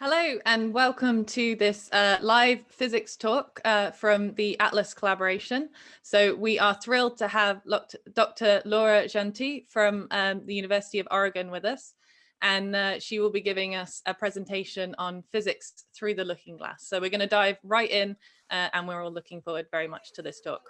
Hello and welcome to this live physics talk from the Atlas collaboration. So we are thrilled to have Dr. Laura Jeanty from the University of Oregon with us, and she will be giving us a presentation on physics through the looking glass. So we're going to dive right in and we're all looking forward very much to this talk.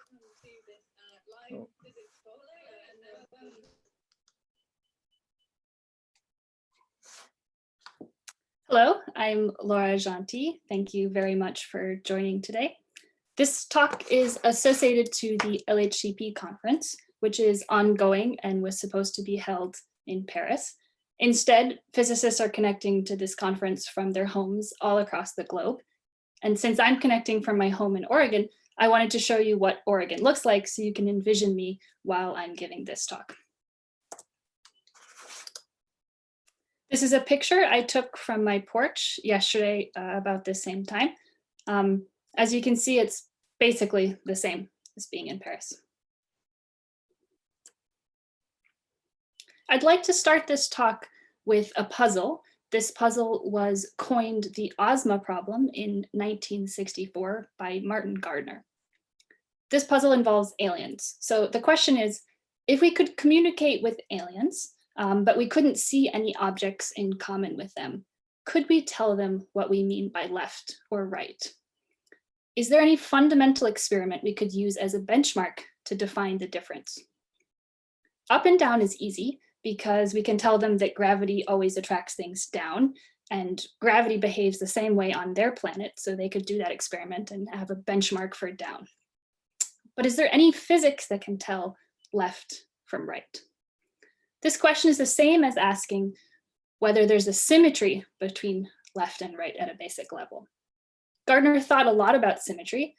Hello, I'm Laura Jeanty. Thank you very much for joining today. This talk is associated to the LHCP conference, which is ongoing and was supposed to be held in Paris. Instead, physicists are connecting to this conference from their homes all across the globe. And since I'm connecting from my home in Oregon, I wanted to show you what Oregon looks like so you can envision me while I'm giving this talk. This is a picture I took from my porch yesterday about the same time. As you can see, it's basically the same as being in Paris. I'd like to start this talk with a puzzle. This puzzle was coined the Ozma problem in 1964 by Martin Gardner. This puzzle involves aliens. So the question is, if we could communicate with aliens, but we couldn't see any objects in common with them, could we tell them what we mean by left or right? Is there any fundamental experiment we could use as a benchmark to define the difference? Up and down is easy because we can tell them that gravity always attracts things down, and gravity behaves the same way on their planet, so they could do that experiment and have a benchmark for down. But is there any physics that can tell left from right? This question is the same as asking whether there's a symmetry between left and right at a basic level. Gardner thought a lot about symmetry,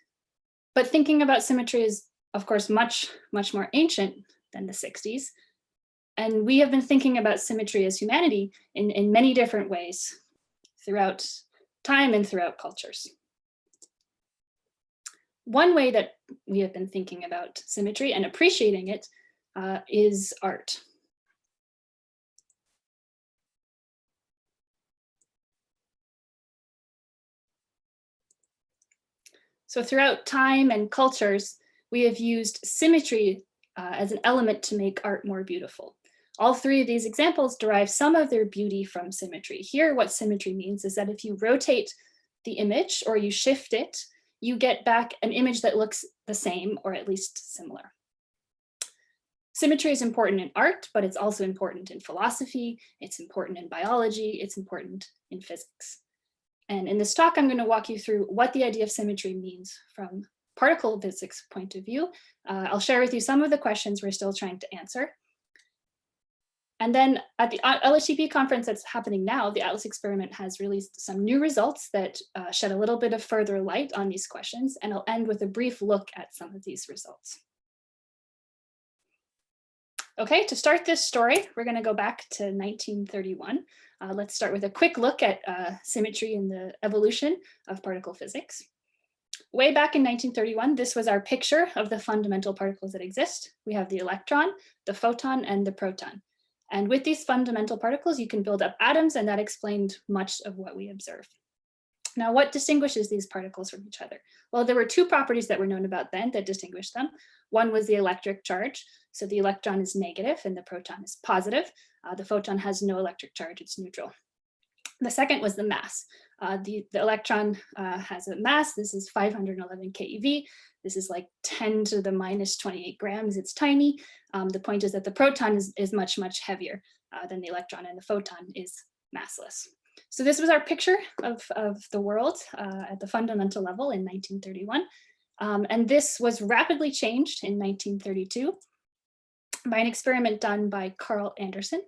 but thinking about symmetry is, of course, much more ancient than the 60s. And we have been thinking about symmetry as humanity in many different ways throughout time and throughout cultures. One way that we have been thinking about symmetry and appreciating it is art. So throughout time and cultures, we have used symmetry as an element to make art more beautiful. All three of these examples derive some of their beauty from symmetry. Here, what symmetry means is that if you rotate the image or you shift it, you get back an image that looks the same or at least similar. Symmetry is important in art, but it's also important in philosophy, it's important in biology, it's important in physics. And in this talk, I'm going to walk you through what the idea of symmetry means from particle physics point of view. I'll share with you some of the questions we're still trying to answer. And then at the LHCP conference that's happening now, the Atlas experiment has released some new results that shed a little bit of further light on these questions. And I'll end with a brief look at some of these results. Okay, to start this story, we're going to go back to 1931. Let's start with a quick look at symmetry in the evolution of particle physics. Way back in 1931, this was our picture of the fundamental particles that exist. We have the electron, the photon, and the proton. And with these fundamental particles, you can build up atoms, and that explained much of what we observe. Now, what distinguishes these particles from each other? Well, there were two properties that were known about then that distinguished them. One was the electric charge. So the electron is negative and the proton is positive. The photon has no electric charge, it's neutral. The second was the mass. The electron has a mass. This is 511 keV. This is like 10 to the minus 28 grams. It's tiny. The point is that the proton is much heavier than the electron, and the photon is massless. So this was our picture of the world at the fundamental level in 1931. And this was rapidly changed in 1932 by an experiment done by Carl Anderson.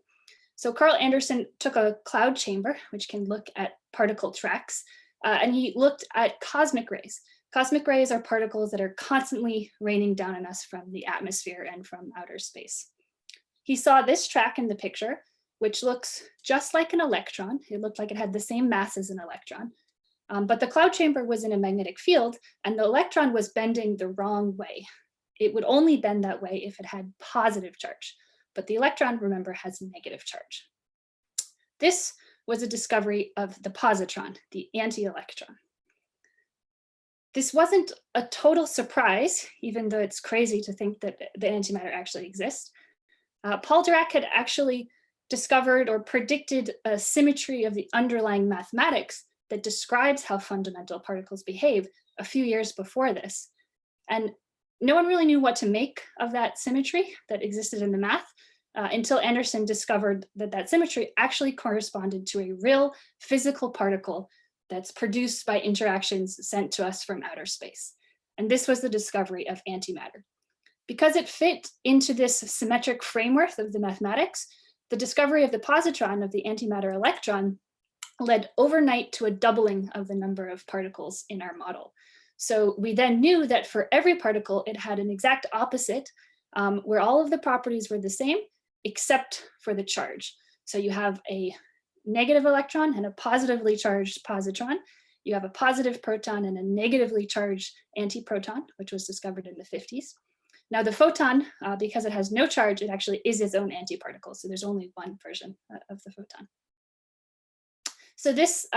So Carl Anderson took a cloud chamber, which can look at particle tracks, and he looked at cosmic rays. Cosmic rays are particles that are constantly raining down on us from the atmosphere and from outer space. He saw this track in the picture, which looks just like an electron. It looked like it had the same mass as an electron. But the cloud chamber was in a magnetic field, and the electron was bending the wrong way. It would only bend that way if it had positive charge. But the electron, remember, has negative charge. This was a discovery of the positron, the anti-electron. This wasn't a total surprise, even though it's crazy to think that the antimatter actually exists. Paul Dirac had actually discovered or predicted a symmetry of the underlying mathematics that describes how fundamental particles behave a few years before this. And no one really knew what to make of that symmetry that existed in the math until Anderson discovered that that symmetry actually corresponded to a real physical particle that's produced by interactions sent to us from outer space. And this was the discovery of antimatter. Because it fit into this symmetric framework of the mathematics, the discovery of the positron, of the antimatter electron, led overnight to a doubling of the number of particles in our model. So we then knew that for every particle, it had an exact opposite, where all of the properties were the same, except for the charge. So you have a negative electron and a positively charged positron. You have a positive proton and a negatively charged antiproton, which was discovered in the 50s. Now the photon, because it has no charge, it actually is its own antiparticle. So there's only one version of the photon. So this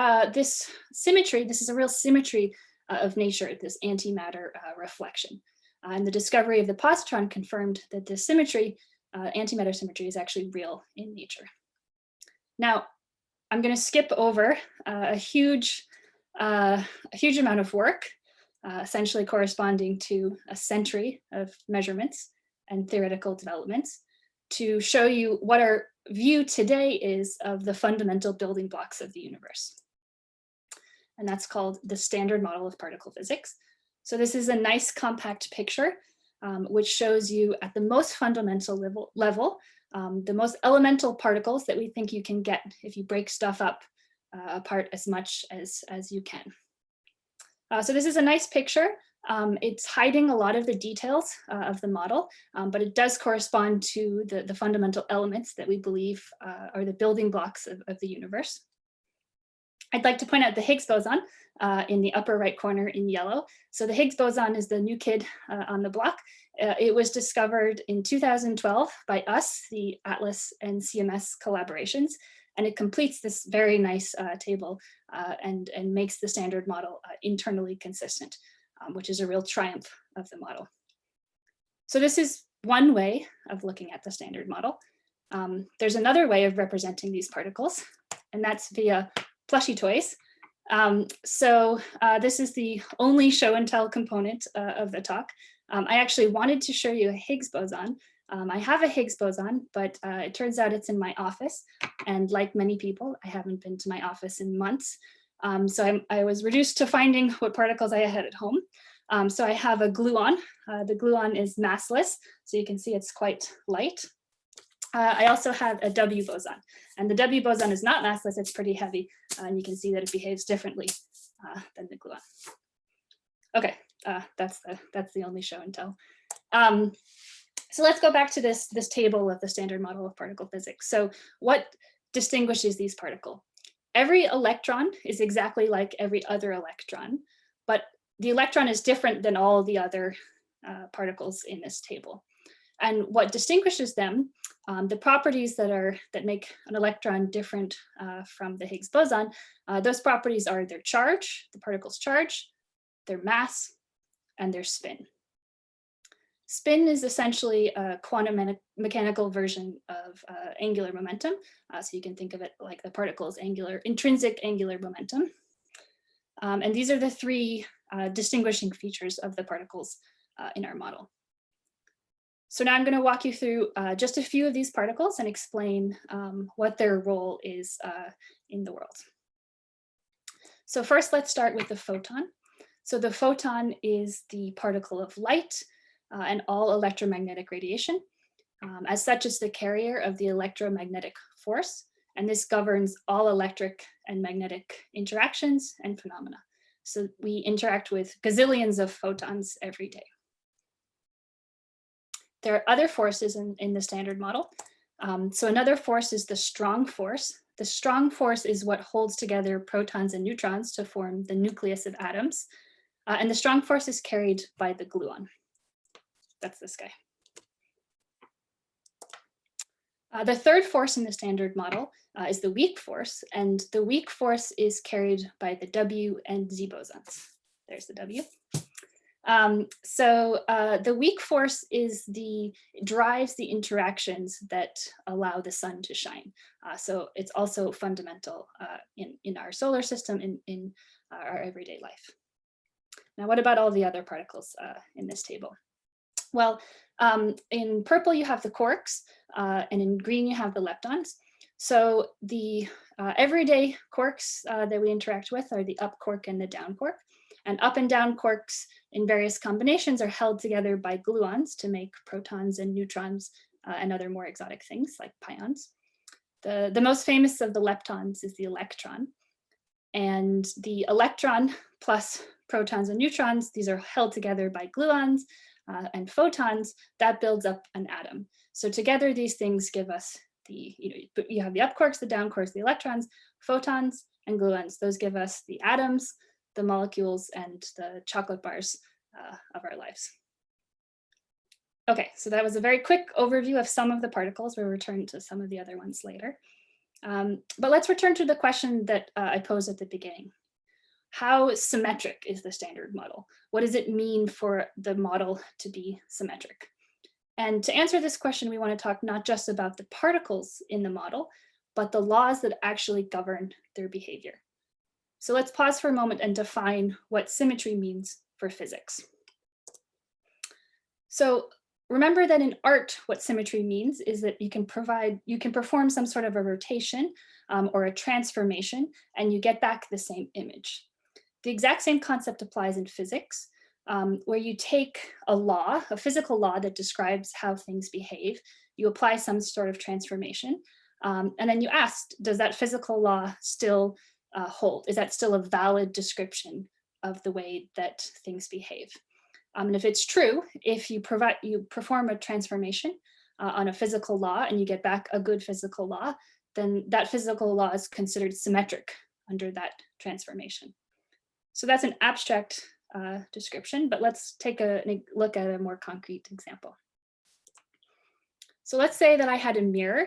symmetry, this is a real symmetry of nature, this antimatter reflection. And the discovery of the positron confirmed that this symmetry, antimatter symmetry, is actually real in nature. Now, I'm going to skip over a huge amount of work, essentially corresponding to a century of measurements and theoretical developments, to show you what our view today is of the fundamental building blocks of the universe. And that's called the standard model of particle physics. So this is a nice compact picture, which shows you at the most fundamental level, the most elemental particles that we think you can get if you break stuff up apart as much as you can. So this is a nice picture. It's hiding a lot of the details of the model, but it does correspond to the fundamental elements that we believe are the building blocks of the universe. I'd like to point out the Higgs boson in the upper right corner in yellow. So the Higgs boson is the new kid on the block. It was discovered in 2012 by us, the ATLAS and CMS collaborations, and it completes this very nice table and makes the standard model internally consistent, which is a real triumph of the model. So this is one way of looking at the standard model. There's another way of representing these particles, and that's via plushy toys. This is the only show and tell component of the talk. I actually wanted to show you a Higgs boson. I have a Higgs boson, but it turns out it's in my office. And like many people, I haven't been to my office in months. So I was reduced to finding what particles I had at home. So I have a gluon. The gluon is massless, so you can see it's quite light. I also have a W boson, and the W boson is not massless, it's pretty heavy, and you can see that it behaves differently than the gluon. Okay, that's the only show and tell. So let's go back to this table of the standard model of particle physics. So what distinguishes these particles? Every electron is exactly like every other electron, but the electron is different than all the other particles in this table. And what distinguishes them, the properties that make an electron different from the Higgs boson, those properties are their charge, the particle's charge, their mass, and their spin. Spin is essentially a quantum mechanical version of angular momentum. So you can think of it like the particle's intrinsic angular momentum. And these are the three distinguishing features of the particles in our model. So now I'm going to walk you through just a few of these particles and explain what their role is in the world. So first, let's start with the photon. So the photon is the particle of light and all electromagnetic radiation. As such, it's the carrier of the electromagnetic force, and this governs all electric and magnetic interactions and phenomena. So we interact with gazillions of photons every day. There are other forces in the standard model. So another force is the strong force. The strong force is what holds together protons and neutrons to form the nucleus of atoms. And the strong force is carried by the gluon. That's this guy. The third force in the standard model is the weak force, and the weak force is carried by the W and Z bosons. There's the W. The weak force drives the interactions that allow the sun to shine. So it's also fundamental in our solar system, in our everyday life. Now, what about all the other particles in this table? Well, in purple, you have the quarks, and in green, you have the leptons. So the everyday quarks that we interact with are the up quark and the down quark. And up and down quarks in various combinations are held together by gluons to make protons and neutrons and other more exotic things like pions. The most famous of the leptons is the electron. And the electron plus protons and neutrons, these are held together by gluons and photons. That builds up an atom. So together, these things give us you have the up quarks, the down quarks, the electrons, photons, and gluons. Those give us the atoms, the molecules, and the chocolate bars of our lives. Okay, so that was a very quick overview of some of the particles. We'll return to some of the other ones later. But let's return to the question that I posed at the beginning. How symmetric is the standard model? What does it mean for the model to be symmetric? And to answer this question, we want to talk not just about the particles in the model, but the laws that actually govern their behavior. So let's pause for a moment and define what symmetry means for physics. So remember that in art, what symmetry means is that you can perform some sort of a rotation or a transformation, and you get back the same image. The exact same concept applies in physics, where you take a physical law that describes how things behave, you apply some sort of transformation, and then you ask, does that physical law still hold? Is that still a valid description of the way that things behave? And if it's true, if you perform a transformation on a physical law and you get back a good physical law, then that physical law is considered symmetric under that transformation. So that's an abstract description, but let's take a look at a more concrete example. So let's say that I had a mirror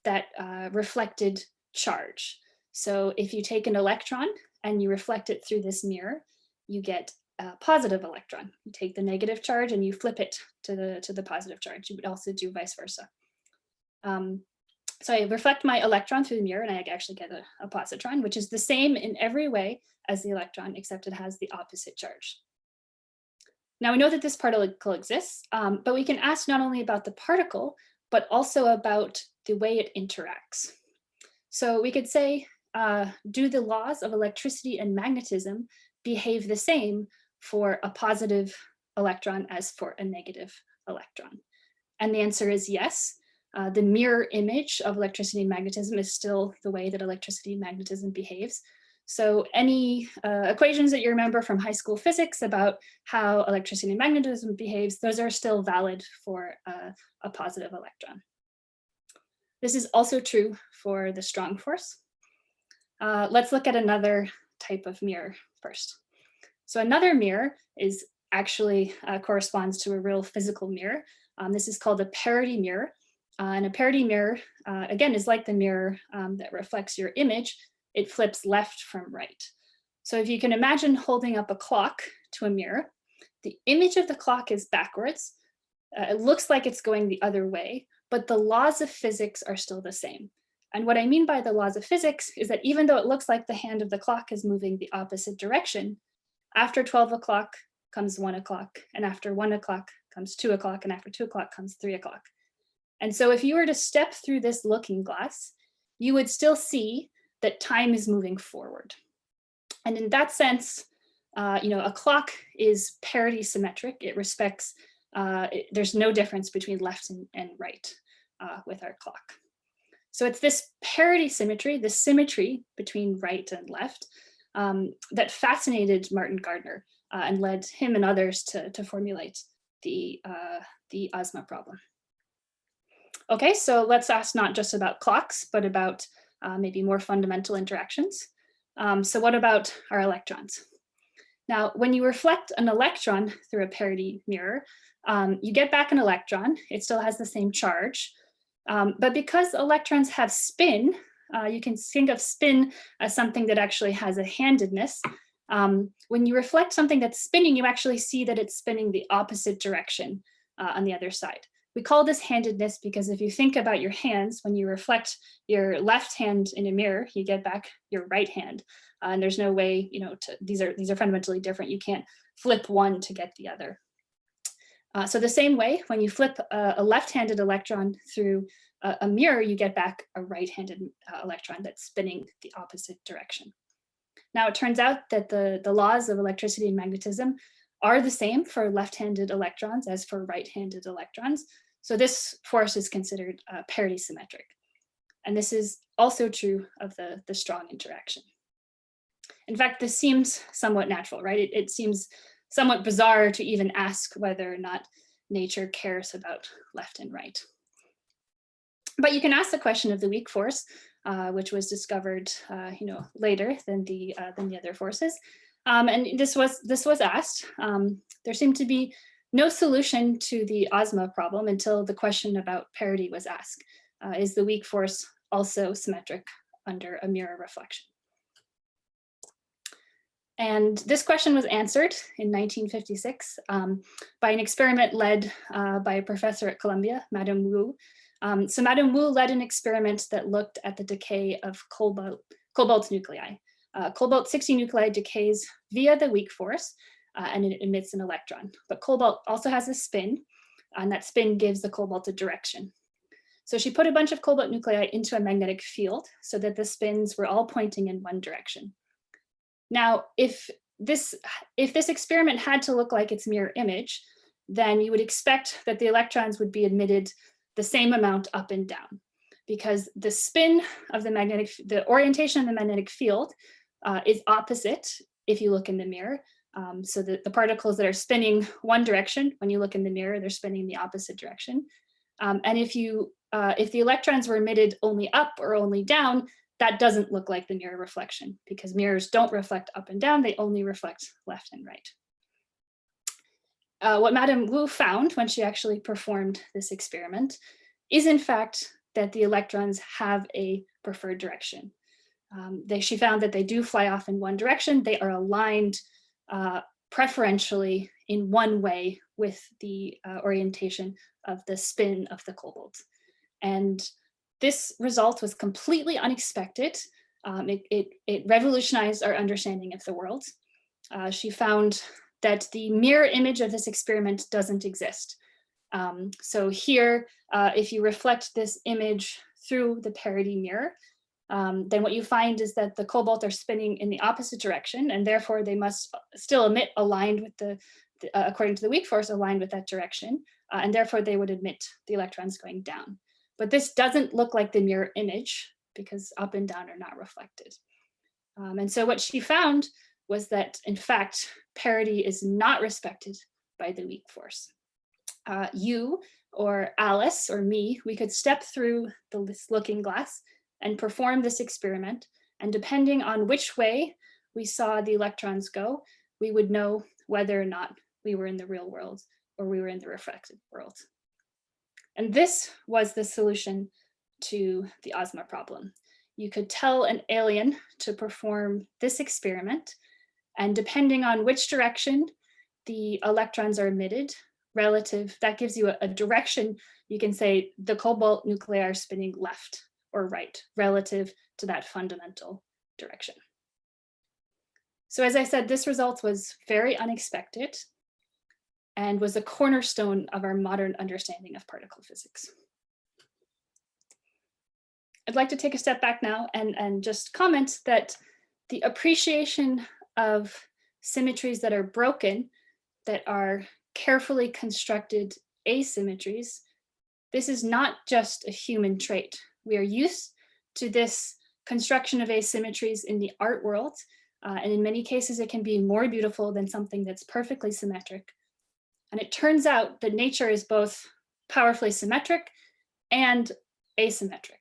that reflected charge. So if you take an electron and you reflect it through this mirror, you get a positive electron. You take the negative charge and you flip it to the positive charge. You would also do vice versa. So I reflect my electron through the mirror and I actually get a positron, which is the same in every way as the electron, except it has the opposite charge. Now we know that this particle exists, but we can ask not only about the particle, but also about the way it interacts. So we could say, do the laws of electricity and magnetism behave the same for a positive electron as for a negative electron? And the answer is yes. The mirror image of electricity and magnetism is still the way that electricity and magnetism behaves. So any equations that you remember from high school physics about how electricity and magnetism behaves, those are still valid for a positive electron. This is also true for the strong force. Let's look at another type of mirror first. So another mirror is actually corresponds to a real physical mirror. This is called a parity mirror. And a parity mirror, again, is like the mirror that reflects your image. It flips left from right. So if you can imagine holding up a clock to a mirror, the image of the clock is backwards. It looks like it's going the other way, but the laws of physics are still the same. And what I mean by the laws of physics is that even though it looks like the hand of the clock is moving the opposite direction, after 12 o'clock comes 1 o'clock, and after 1 o'clock comes 2 o'clock, and after 2 o'clock comes 3 o'clock. And so if you were to step through this looking glass, you would still see that time is moving forward. And in that sense, a clock is parity symmetric. It respects, there's no difference between left and right with our clock. So it's this parity symmetry, the symmetry between right and left, that fascinated Martin Gardner and led him and others to formulate the Ozma problem. Okay, so let's ask not just about clocks, but about maybe more fundamental interactions. So what about our electrons? Now, when you reflect an electron through a parity mirror, you get back an electron. It still has the same charge, But because electrons have spin, you can think of spin as something that actually has a handedness. When you reflect something that's spinning, you actually see that it's spinning the opposite direction on the other side. We call this handedness because if you think about your hands, when you reflect your left hand in a mirror, you get back your right hand. And there's no way, these are fundamentally different. You can't flip one to get the other. So the same way, when you flip a left-handed electron through a mirror, you get back a right-handed electron that's spinning the opposite direction. Now, it turns out that the laws of electricity and magnetism are the same for left-handed electrons as for right-handed electrons. So this force is considered parity symmetric. And this is also true of the strong interaction. In fact, this seems somewhat natural, right? It seems somewhat bizarre to even ask whether or not nature cares about left and right. But you can ask the question of the weak force, which was discovered, later than the other forces. And this was asked. There seemed to be no solution to the Ozma problem until the question about parity was asked. Is the weak force also symmetric under a mirror reflection? And this question was answered in 1956 by an experiment led by a professor at Columbia, Madame Wu. So Madame Wu led an experiment that looked at the decay of cobalt nuclei. Cobalt-60 nuclei decays via the weak force, and it emits an electron. But cobalt also has a spin, and that spin gives the cobalt a direction. So she put a bunch of cobalt nuclei into a magnetic field so that the spins were all pointing in one direction. Now, if this experiment had to look like its mirror image, then you would expect that the electrons would be emitted the same amount up and down, because the spin of the orientation of the magnetic field is opposite if you look in the mirror. So the particles that are spinning one direction, when you look in the mirror, they're spinning the opposite direction. And if the electrons were emitted only up or only down, that doesn't look like the mirror reflection, because mirrors don't reflect up and down, they only reflect left and right. What Madame Wu found when she actually performed this experiment is in fact that the electrons have a preferred direction. She found that they do fly off in one direction. They are aligned preferentially in one way with the orientation of the spin of the cobalt. And this result was completely unexpected. It revolutionized our understanding of the world. She found that the mirror image of this experiment doesn't exist. So here, if you reflect this image through the parity mirror, then what you find is that the cobalt are spinning in the opposite direction, and therefore they must still emit aligned with according to the weak force, aligned with that direction, and therefore they would emit the electrons going down. But this doesn't look like the mirror image because up and down are not reflected. And so what she found was that, in fact, parity is not respected by the weak force. You or Alice or me, we could step through this looking glass and perform this experiment. And depending on which way we saw the electrons go, we would know whether or not we were in the real world or we were in the reflected world. And this was the solution to the Ozma problem. You could tell an alien to perform this experiment, and depending on which direction the electrons are emitted, that gives you a direction. You can say the cobalt nuclei are spinning left or right relative to that fundamental direction. So as I said, this result was very unexpected and was a cornerstone of our modern understanding of particle physics. I'd like to take a step back now and just comment that the appreciation of symmetries that are broken, that are carefully constructed asymmetries, this is not just a human trait. We are used to this construction of asymmetries in the art world, and in many cases it can be more beautiful than something that's perfectly symmetric. And it turns out that nature is both powerfully symmetric and asymmetric.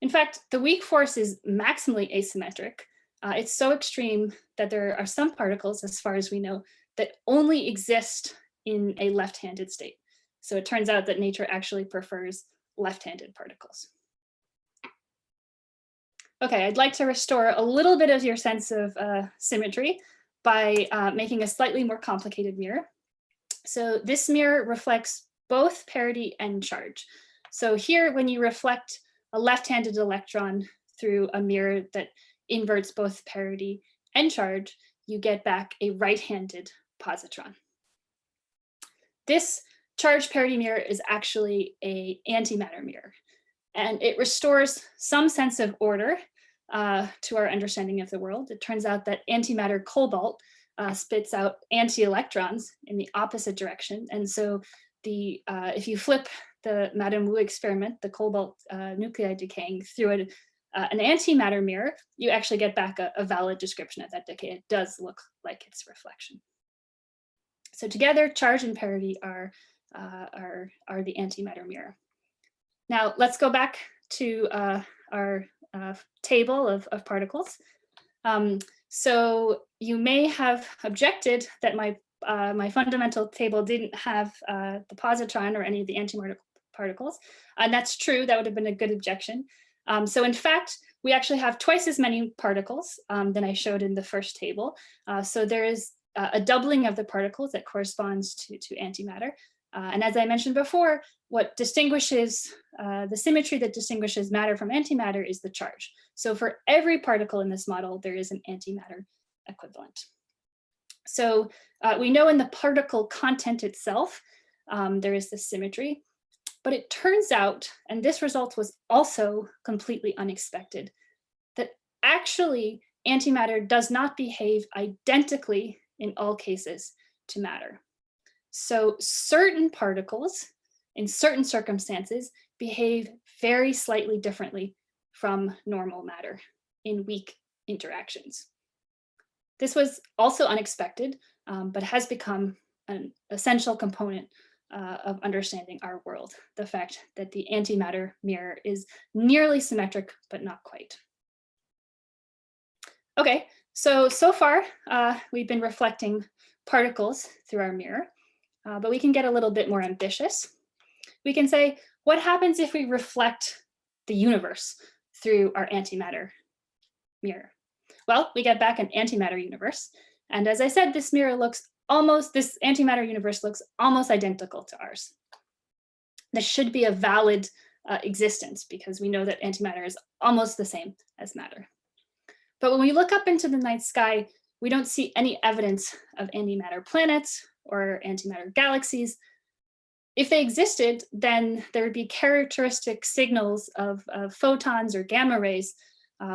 In fact, the weak force is maximally asymmetric. It's so extreme that there are some particles, as far as we know, that only exist in a left-handed state. So it turns out that nature actually prefers left-handed particles. Okay, I'd like to restore a little bit of your sense of symmetry by making a slightly more complicated mirror. So this mirror reflects both parity and charge. So here, when you reflect a left-handed electron through a mirror that inverts both parity and charge, you get back a right-handed positron. This charge parity mirror is actually an antimatter mirror, and it restores some sense of order to our understanding of the world. It turns out that antimatter cobalt spits out anti-electrons in the opposite direction, and so if you flip the Madame Wu experiment, the cobalt nuclei decaying through an antimatter mirror, you actually get back a valid description of that decay. It does look like its reflection. So together, charge and parity are the antimatter mirror. Now let's go back to our table of particles. So you may have objected that my fundamental table didn't have the positron or any of the antimatter particles, and that's true. That would have been a good objection. So in fact, we actually have twice as many particles than I showed in the first table. So there is a doubling of the particles that corresponds to antimatter. And as I mentioned before, what distinguishes the symmetry that distinguishes matter from antimatter is the charge. So for every particle in this model, there is an antimatter equivalent. So we know in the particle content itself, there is this symmetry, but it turns out, and this result was also completely unexpected, that actually antimatter does not behave identically in all cases to matter. So certain particles in certain circumstances behave very slightly differently from normal matter in weak interactions. This was also unexpected, but has become an essential component of understanding our world, the fact that the antimatter mirror is nearly symmetric, but not quite. Okay, so far we've been reflecting particles through our mirror, but we can get a little bit more ambitious. We can say, what happens if we reflect the universe through our antimatter mirror? Well, we get back an antimatter universe. And as I said, this antimatter universe looks almost identical to ours. This should be a valid existence because we know that antimatter is almost the same as matter. But when we look up into the night sky, we don't see any evidence of antimatter planets or antimatter galaxies. If they existed, then there would be characteristic signals of photons or gamma rays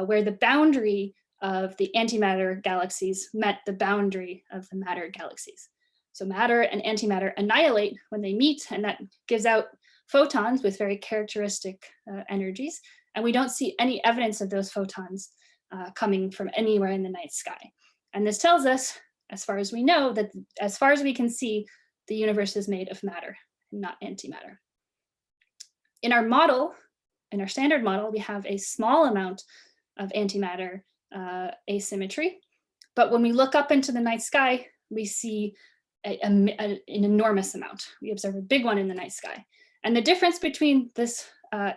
where the boundary of the antimatter galaxies met the boundary of the matter galaxies. So matter and antimatter annihilate when they meet, and that gives out photons with very characteristic energies. And we don't see any evidence of those photons coming from anywhere in the night sky. And this tells us, as far as we know, that as far as we can see, the universe is made of matter, not antimatter. In our model, in our standard model, we have a small amount of antimatter asymmetry. But when we look up into the night sky, we see an enormous amount. We observe a big one in the night sky. And the difference between this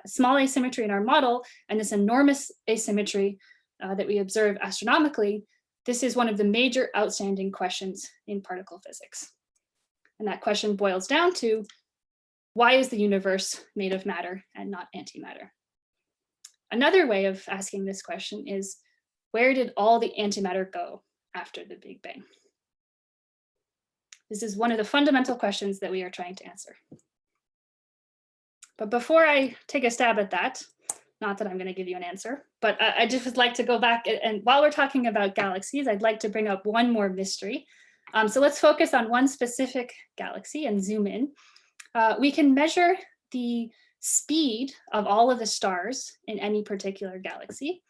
small asymmetry in our model and this enormous asymmetry that we observe astronomically, this is one of the major outstanding questions in particle physics. And that question boils down to, why is the universe made of matter and not antimatter? Another way of asking this question is, where did all the antimatter go after the Big Bang? This is one of the fundamental questions that we are trying to answer. But before I take a stab at that, not that I'm going to give you an answer, but I just would like to go back, and while we're talking about galaxies, I'd like to bring up one more mystery. So let's focus on one specific galaxy and zoom in. We can measure the speed of all of the stars in any particular galaxy,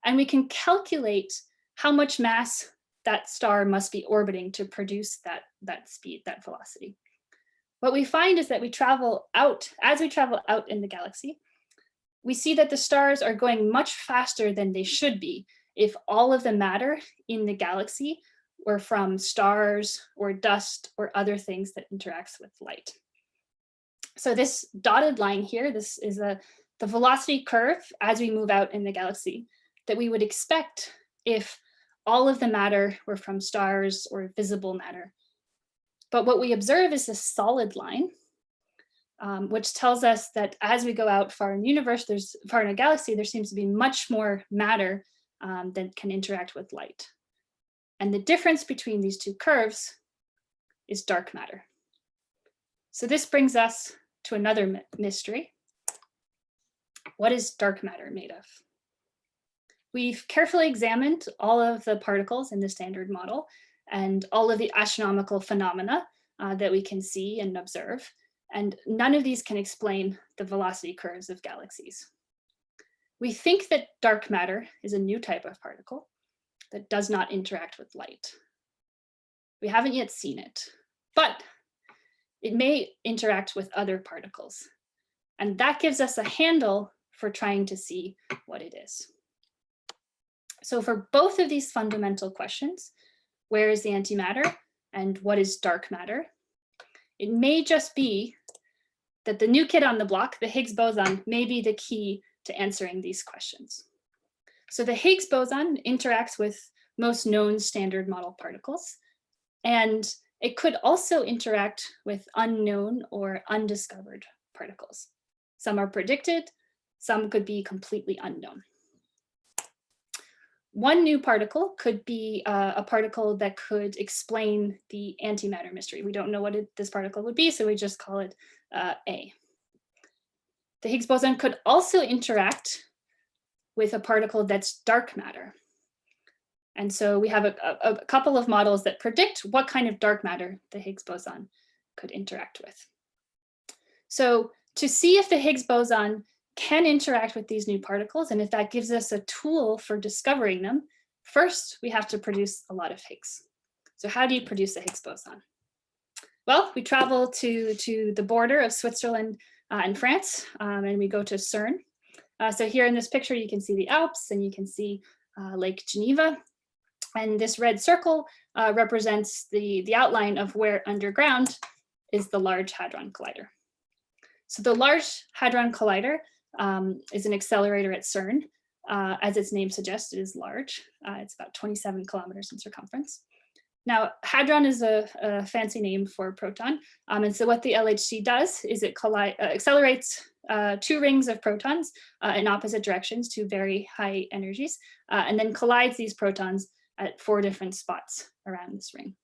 and we can calculate how much mass that star must be orbiting to produce that speed, that velocity. What we find is that as we travel out in the galaxy, we see that the stars are going much faster than they should be if all of the matter in the galaxy were from stars or dust or other things that interacts with light. So this dotted line here, this is the velocity curve as we move out in the galaxy that we would expect if all of the matter were from stars or visible matter. But what we observe is this solid line, which tells us that as we go out far in the universe, far in a galaxy, there seems to be much more matter that can interact with light. And the difference between these two curves is dark matter. So this brings us to another mystery. What is dark matter made of? We've carefully examined all of the particles in the standard model and all of the astronomical phenomena that we can see and observe, and none of these can explain the velocity curves of galaxies. We think that dark matter is a new type of particle that does not interact with light. We haven't yet seen it, but it may interact with other particles. And that gives us a handle for trying to see what it is. So for both of these fundamental questions, where is the antimatter and what is dark matter, it may just be that the new kid on the block, the Higgs boson, may be the key to answering these questions. So the Higgs boson interacts with most known standard model particles, and it could also interact with unknown or undiscovered particles. Some are predicted, some could be completely unknown. One new particle could be a particle that could explain the antimatter mystery. We don't know what this particle would be, so we just call it A. The Higgs boson could also interact with a particle that's dark matter. And so we have a couple of models that predict what kind of dark matter the Higgs boson could interact with. So to see if the Higgs boson can interact with these new particles, and if that gives us a tool for discovering them, first we have to produce a lot of Higgs. So how do you produce a Higgs boson? Well, we travel to the border of Switzerland and France, and we go to CERN. So here in this picture, you can see the Alps and you can see Lake Geneva. And this red circle represents the outline of where underground is the Large Hadron Collider. So the Large Hadron Collider is an accelerator at CERN. As its name suggests, it is large. It's about 27 kilometers in circumference. Now, hadron is a fancy name for proton. And so what the LHC does is it accelerates 2 rings of protons in opposite directions to very high energies, and then collides these protons at 4 different spots around this ring.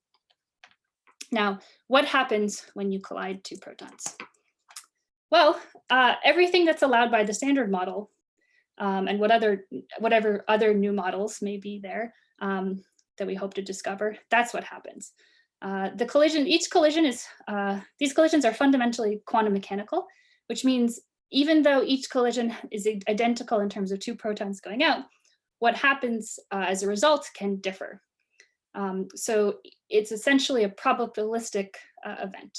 Now, what happens when you collide 2 protons? Well, everything that's allowed by the standard model and whatever other new models may be there that we hope to discover, that's what happens. These collisions are fundamentally quantum mechanical, which means even though each collision is identical in terms of 2 protons going out, what happens as a result can differ. So it's essentially a probabilistic event.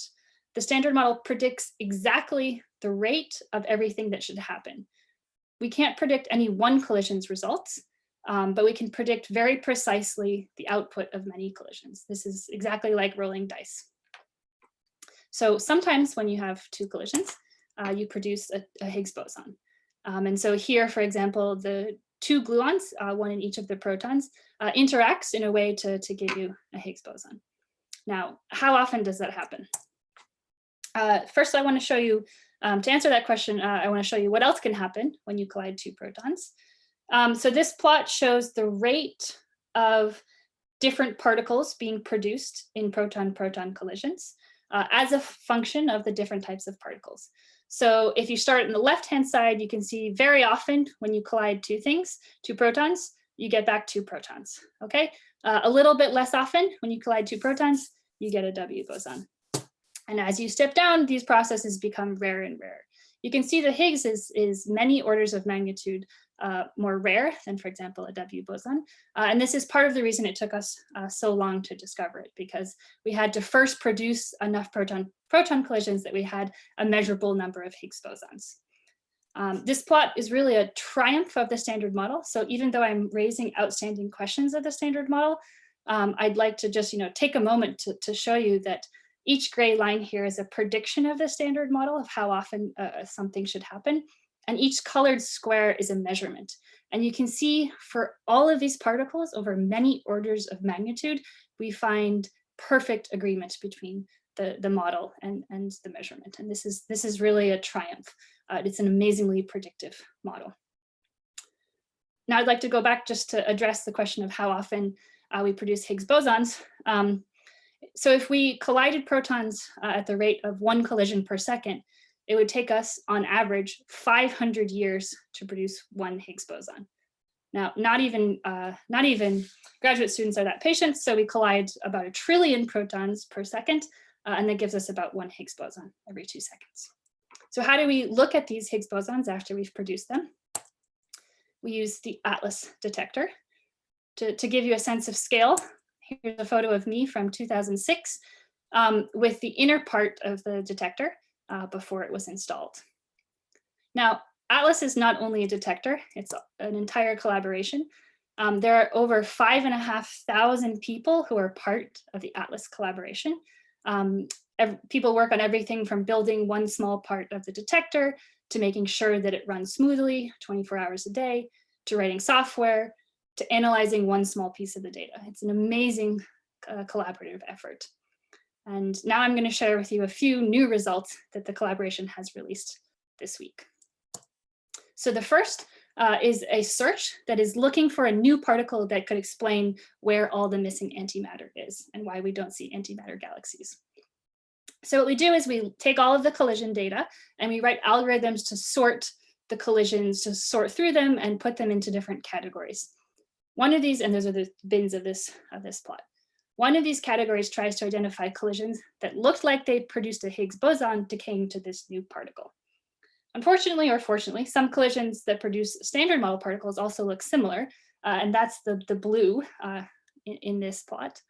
The standard model predicts exactly the rate of everything that should happen. We can't predict any one collision's results, but we can predict very precisely the output of many collisions. This is exactly like rolling dice. So sometimes when you have 2 collisions, you produce a Higgs boson. And so here, for example, the 2 gluons, one in each of the protons, interacts in a way to give you a Higgs boson. Now, how often does that happen? First, I want to show you, to answer that question, I want to show you what else can happen when you collide 2 protons. So this plot shows the rate of different particles being produced in proton-proton collisions as a function of the different types of particles. So if you start on the left-hand side, you can see very often when you collide 2 protons, you get back 2 protons, okay? A little bit less often when you collide 2 protons, you get a W boson. And as you step down, these processes become rarer and rarer. You can see the Higgs is many orders of magnitude more rare than, for example, a W boson. And this is part of the reason it took us so long to discover it, because we had to first produce enough proton collisions that we had a measurable number of Higgs bosons. This plot is really a triumph of the standard model. So even though I'm raising outstanding questions of the standard model, I'd like to just take a moment to show you that Each gray line here is a prediction of the standard model of how often something should happen. And each colored square is a measurement. And you can see for all of these particles over many orders of magnitude, we find perfect agreement between the model and the measurement. And this is really a triumph. It's an amazingly predictive model. Now I'd like to go back just to address the question of how often we produce Higgs bosons. So if we collided protons at the rate of 1 collision per second, it would take us on average 500 years to produce 1 Higgs boson. Now, not even graduate students are that patient, so we collide about 1 trillion protons per second, and that gives us about 1 Higgs boson every 2 seconds. So how do we look at these Higgs bosons after we've produced them? We use the ATLAS detector. To give you a sense of scale, here's a photo of me from 2006 with the inner part of the detector before it was installed. Now, ATLAS is not only a detector, it's an entire collaboration. There are over 5,500 people who are part of the ATLAS collaboration. People work on everything from building one small part of the detector to making sure that it runs smoothly 24 hours a day, to writing software, to analyzing one small piece of the data. It's an amazing collaborative effort. And now I'm going to share with you a few new results that the collaboration has released this week. So the first is a search that is looking for a new particle that could explain where all the missing antimatter is and why we don't see antimatter galaxies. So what we do is we take all of the collision data and we write algorithms to sort the collisions, to sort through them and put them into different categories. One of these, and those are the bins of this plot. One of these categories tries to identify collisions that looked like they produced a Higgs boson decaying to this new particle. Unfortunately, or fortunately, some collisions that produce standard model particles also look similar, and that's the blue in this plot.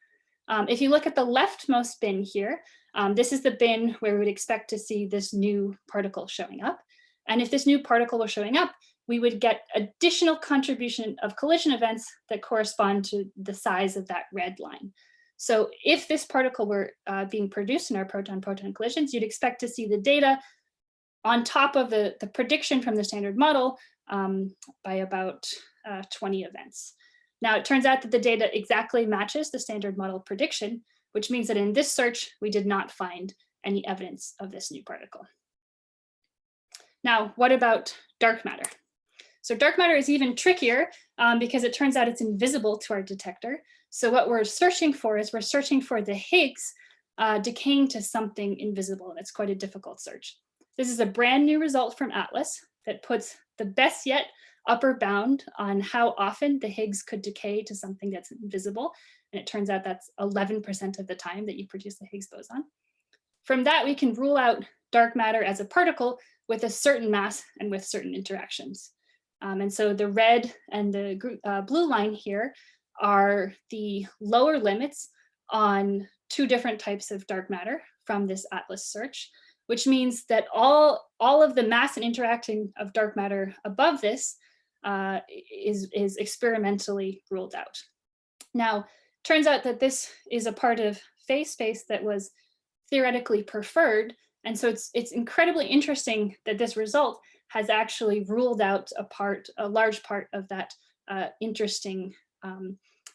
If you look at the leftmost bin here, this is the bin where we would expect to see this new particle showing up. And if this new particle were showing up, we would get additional contribution of collision events that correspond to the size of that red line. So if this particle were being produced in our proton-proton collisions, you'd expect to see the data on top of the prediction from the standard model by about 20 events. Now, it turns out that the data exactly matches the standard model prediction, which means that in this search, we did not find any evidence of this new particle. Now, what about dark matter? So dark matter is even trickier because it turns out it's invisible to our detector. So what we're searching for is we're searching for the Higgs decaying to something invisible, and it's quite a difficult search. This is a brand new result from ATLAS that puts the best yet upper bound on how often the Higgs could decay to something that's invisible. And it turns out that's 11% of the time that you produce the Higgs boson. From that, we can rule out dark matter as a particle with a certain mass and with certain interactions. And so the red and the blue line here are the lower limits on 2 different types of dark matter from this ATLAS search, which means that all of the mass and interacting of dark matter above this is experimentally ruled out. Now, turns out that this is a part of phase space that was theoretically preferred. And so it's incredibly interesting that this result has actually ruled out a large part of that interesting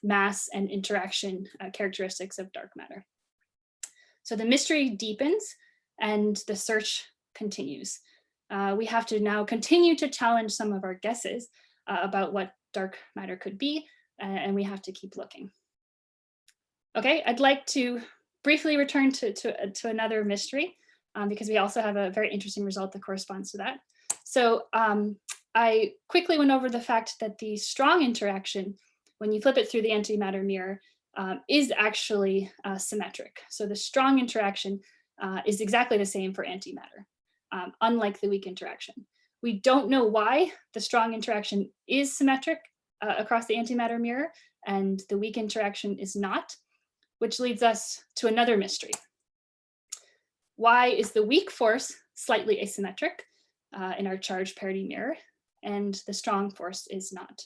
mass and interaction characteristics of dark matter. So the mystery deepens and the search continues. We have to now continue to challenge some of our guesses about what dark matter could be, and we have to keep looking. Okay, I'd like to briefly return to another mystery because we also have a very interesting result that corresponds to that. So I quickly went over the fact that the strong interaction, when you flip it through the antimatter mirror, is actually symmetric. So the strong interaction is exactly the same for antimatter, unlike the weak interaction. We don't know why the strong interaction is symmetric across the antimatter mirror and the weak interaction is not, which leads us to another mystery. Why is the weak force slightly asymmetric in our charge parity mirror and the strong force is not?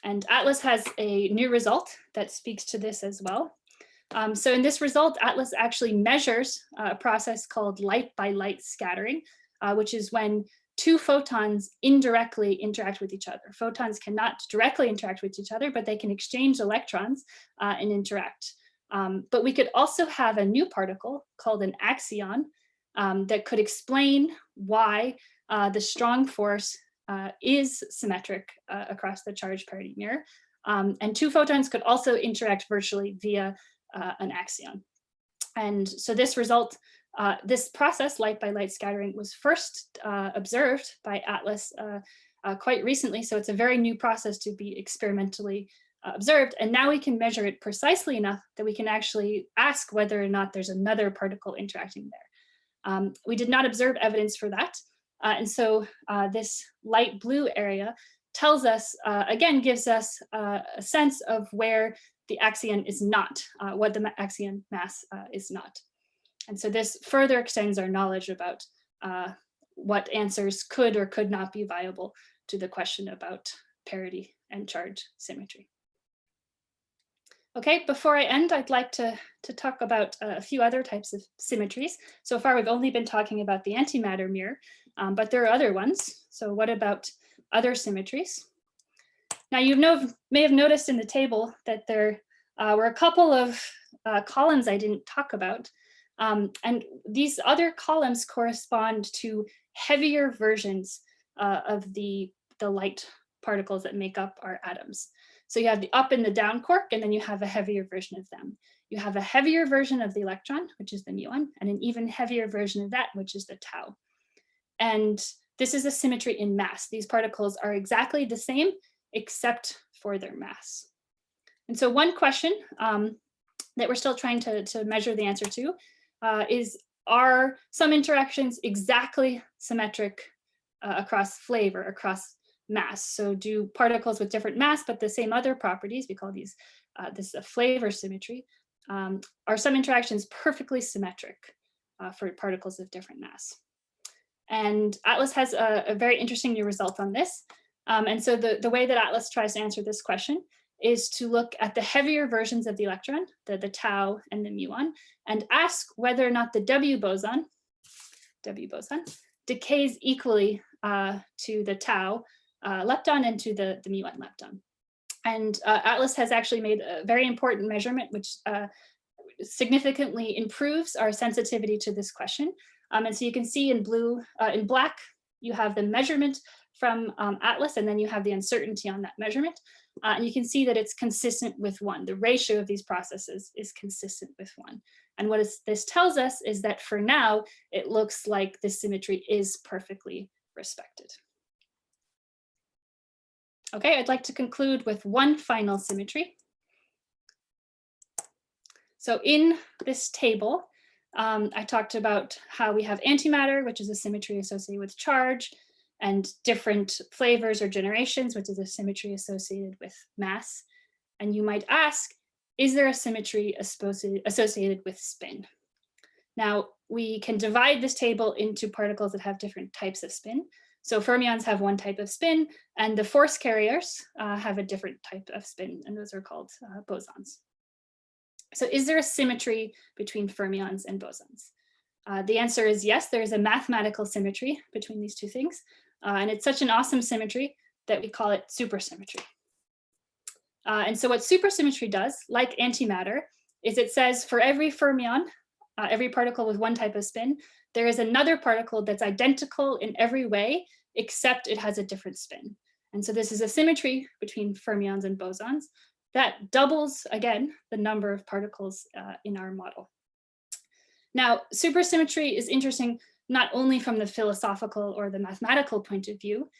And ATLAS has a new result that speaks to this as well. So in this result, ATLAS actually measures a process called light by light scattering, which is when two photons indirectly interact with each other. Photons cannot directly interact with each other, but they can exchange electrons and interact. But we could also have a new particle called an axion that could explain why the strong force is symmetric across the charge parity mirror. And two photons could also interact virtually via an axion. And so this result, this process, light by light scattering, was first observed by ATLAS quite recently. So it's a very new process to be experimentally observed. And now we can measure it precisely enough that we can actually ask whether or not there's another particle interacting there. We did not observe evidence for that. And so this light blue area tells us, again, gives us a sense of where the axion is not, what the axion mass is not. And so this further extends our knowledge about what answers could or could not be viable to the question about parity and charge symmetry. Okay, before I end, I'd like to talk about a few other types of symmetries. So far, we've only been talking about the antimatter mirror, but there are other ones. So what about other symmetries? Now, you may have noticed in the table that there were a couple of columns I didn't talk about. And these other columns correspond to heavier versions of the light particles that make up our atoms. So you have the up and the down quark, and then you have a heavier version of them. You have a heavier version of the electron, which is the muon, and an even heavier version of that, which is the tau. And this is a symmetry in mass. These particles are exactly the same, except for their mass. And so one question that we're still trying to measure the answer to is, are some interactions exactly symmetric across flavor, across mass? So do particles with different mass but the same other properties, we call these this a flavor symmetry, are some interactions perfectly symmetric for particles of different mass? And ATLAS has a very interesting new result on this. And so the way that ATLAS tries to answer this question is to look at the heavier versions of the electron, the tau and the muon, and ask whether or not the W boson decays equally to the tau lepton and to the muon lepton. And ATLAS has actually made a very important measurement, which significantly improves our sensitivity to this question. And so you can see in black, you have the measurement from ATLAS, and then you have the uncertainty on that measurement. And you can see that it's consistent with 1. The ratio of these processes is consistent with 1. And what this tells us is that for now, it looks like the symmetry is perfectly respected. Okay, I'd like to conclude with one final symmetry. So in this table, I talked about how we have antimatter, which is a symmetry associated with charge, and different flavors or generations, which is a symmetry associated with mass. And you might ask, is there a symmetry associated with spin? Now, we can divide this table into particles that have different types of spin. So fermions have one type of spin, and the force carriers have a different type of spin, and those are called bosons. So is there a symmetry between fermions and bosons? The answer is yes, there is a mathematical symmetry between these two things. And it's such an awesome symmetry that we call it supersymmetry. And so what supersymmetry does, like antimatter, is it says for every fermion, every particle with one type of spin, there is another particle that's identical in every way, except it has a different spin. And so this is a symmetry between fermions and bosons that doubles, again, the number of particles in our model. Now, supersymmetry is interesting not only from the philosophical or the mathematical point of view.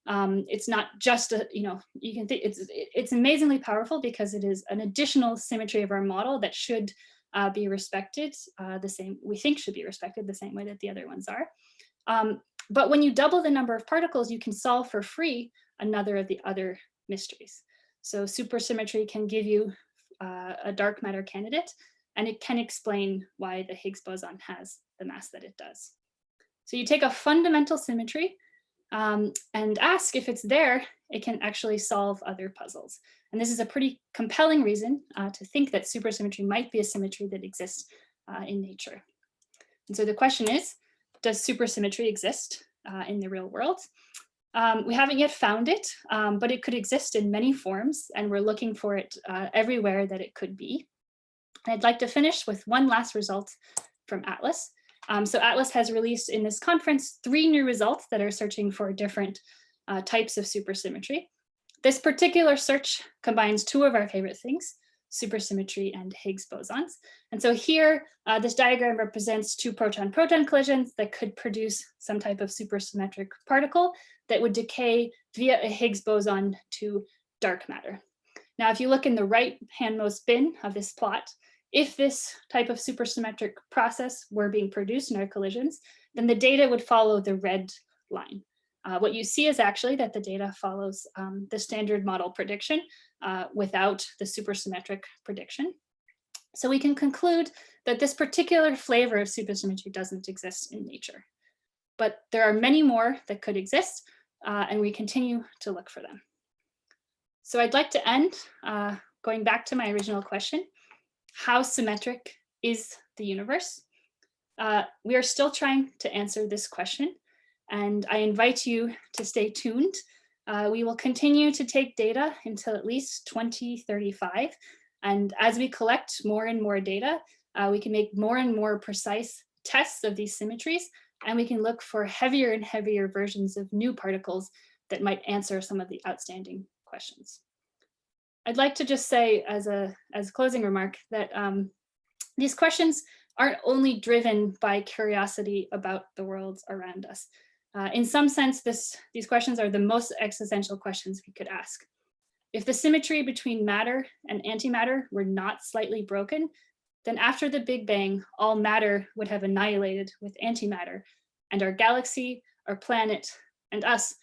It's not just you can think it's amazingly powerful because it is an additional symmetry of our model that should be respected the same, we think should be respected the same way that the other ones are. But when you double the number of particles, you can solve for free another of the other mysteries. So supersymmetry can give you a dark matter candidate, and it can explain why the Higgs boson has the mass that it does. So you take a fundamental symmetry and ask if it's there, it can actually solve other puzzles. And this is a pretty compelling reason to think that supersymmetry might be a symmetry that exists in nature. And so the question is, does supersymmetry exist in the real world? We haven't yet found it, but it could exist in many forms, and we're looking for it everywhere that it could be. And I'd like to finish with one last result from Atlas. So Atlas has released in this conference 3 new results that are searching for different types of supersymmetry. This particular search combines 2 of our favorite things, supersymmetry and Higgs bosons. And so here, this diagram represents 2 proton-proton collisions that could produce some type of supersymmetric particle that would decay via a Higgs boson to dark matter. Now, if you look in the right handmost bin of this plot, if this type of supersymmetric process were being produced in our collisions, then the data would follow the red line. What you see is actually that the data follows the standard model prediction without the supersymmetric prediction. So we can conclude that this particular flavor of supersymmetry doesn't exist in nature. But there are many more that could exist, and we continue to look for them. So I'd like to end going back to my original question: how symmetric is the universe? We are still trying to answer this question, and I invite you to stay tuned. We will continue to take data until at least 2035. And as we collect more and more data, we can make more and more precise tests of these symmetries, and we can look for heavier and heavier versions of new particles that might answer some of the outstanding questions. I'd like to just say as a closing remark that these questions aren't only driven by curiosity about the world around us. In some sense, these questions are the most existential questions we could ask. If the symmetry between matter and antimatter were not slightly broken, then after the Big Bang, all matter would have annihilated with antimatter, and our galaxy, our planet, and us,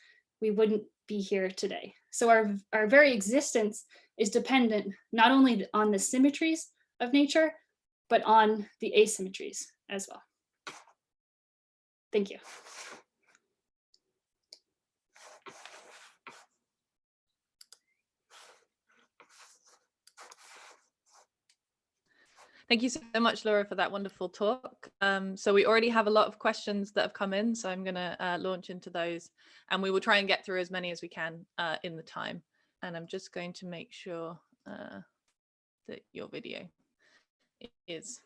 we wouldn't be here today. So our very existence is dependent not only on the symmetries of nature, but on the asymmetries as well. Thank you. Thank you so much, Laura, for that wonderful talk. So we already have a lot of questions that have come in, so I'm going to launch into those, and we will try and get through as many as we can in the time. And I'm just going to make sure that your video is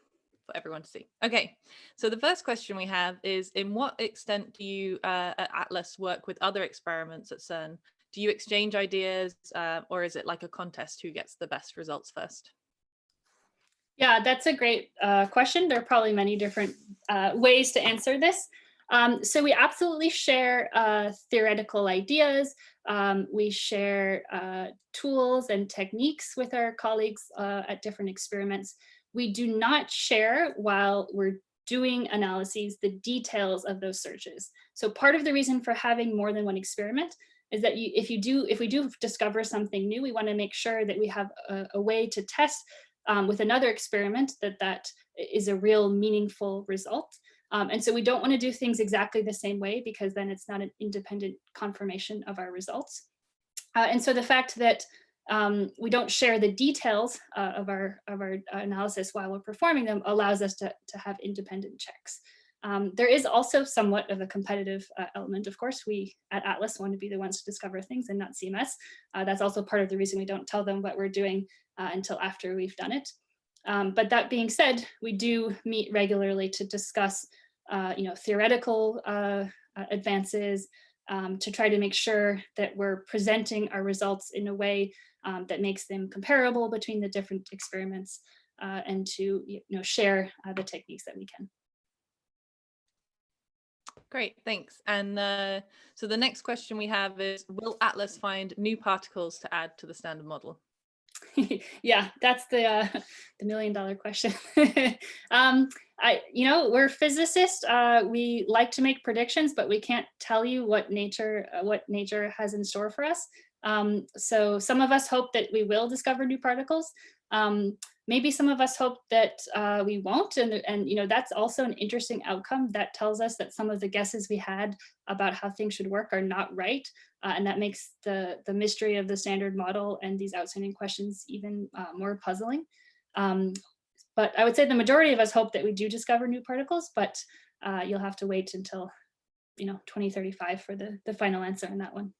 for everyone to see. Okay, so the first question we have is, in what extent do you at Atlas work with other experiments at CERN? Do you exchange ideas, or is it like a contest who gets the best results first? Yeah, that's a great question. There are probably many different ways to answer this. So we absolutely share theoretical ideas. We share tools and techniques with our colleagues at different experiments. We do not share, while we're doing analyses, the details of those searches. So part of the reason for having more than one experiment is that if we do discover something new, we want to make sure that we have a way to test with another experiment that is a real meaningful result. And so we don't want to do things exactly the same way, because then it's not an independent confirmation of our results. And so the fact that we don't share the details of our analysis while we're performing them allows us to have independent checks. There is also somewhat of a competitive element. Of course, we at Atlas want to be the ones to discover things and not CMS. That's also part of the reason we don't tell them what we're doing until after we've done it. But that being said, we do meet regularly to discuss theoretical advances, to try to make sure that we're presenting our results in a way that makes them comparable between the different experiments, and to share the techniques that we can. Great, thanks. And so the next question we have is, will Atlas find new particles to add to the standard model? Yeah, that's the million-dollar question. We're physicists. We like to make predictions, but we can't tell you what nature has in store for us. So some of us hope that we will discover new particles. Maybe some of us hope that we won't, and you know, that's also an interesting outcome that tells us that some of the guesses we had about how things should work are not right, and that makes the mystery of the standard model and these outstanding questions even more puzzling. But I would say the majority of us hope that we do discover new particles, but you'll have to wait until 2035 for the final answer on that one.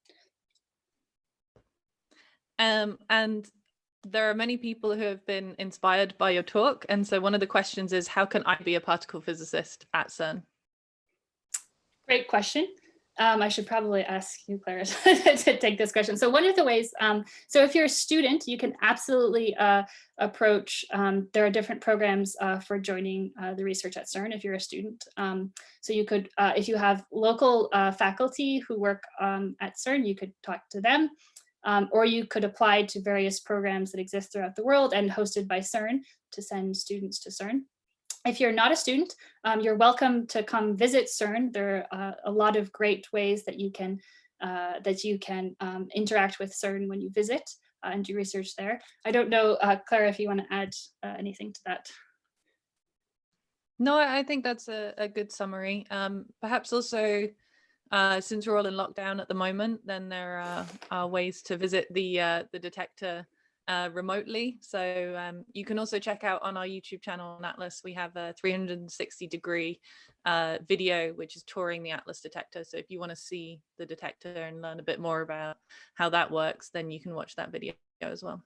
And there are many people who have been inspired by your talk. And so one of the questions is, how can I be a particle physicist at CERN? Great question. I should probably ask you, Clara, to take this question. So one of the ways, so if you're a student, you can absolutely approach, there are different programs for joining the research at CERN if you're a student. So you could, if you have local faculty who work at CERN, you could talk to them. Or you could apply to various programs that exist throughout the world and hosted by CERN to send students to CERN. If you're not a student, you're welcome to come visit CERN. There are a lot of great ways that you can interact with CERN when you visit and do research there. I don't know, Clara, if you want to add anything to that. No, I think that's a good summary. Perhaps also, since we're all in lockdown at the moment, then there are ways to visit the detector remotely. So you can also check out on our YouTube channel on Atlas, we have a 360-degree video, which is touring the Atlas detector. So if you want to see the detector and learn a bit more about how that works, then you can watch that video as well.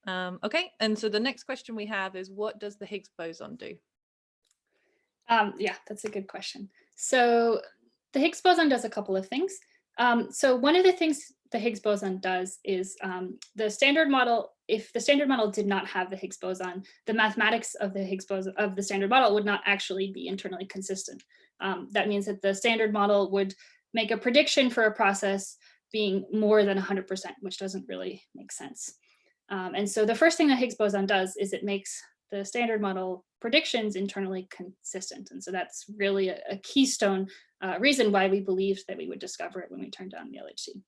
Okay, and so the next question we have is, what does the Higgs boson do? Yeah, that's a good question. So the Higgs boson does a couple of things. So one of the things the Higgs boson does is the standard model, if the standard model did not have the Higgs boson, the mathematics of the Higgs boson of the standard model would not actually be internally consistent. That means that the standard model would make a prediction for a process being more than 100%, which doesn't really make sense. And so the first thing the Higgs boson does is it makes the standard model predictions internally consistent. And so that's really a keystone reason why we believed that we would discover it when we turned on the LHC.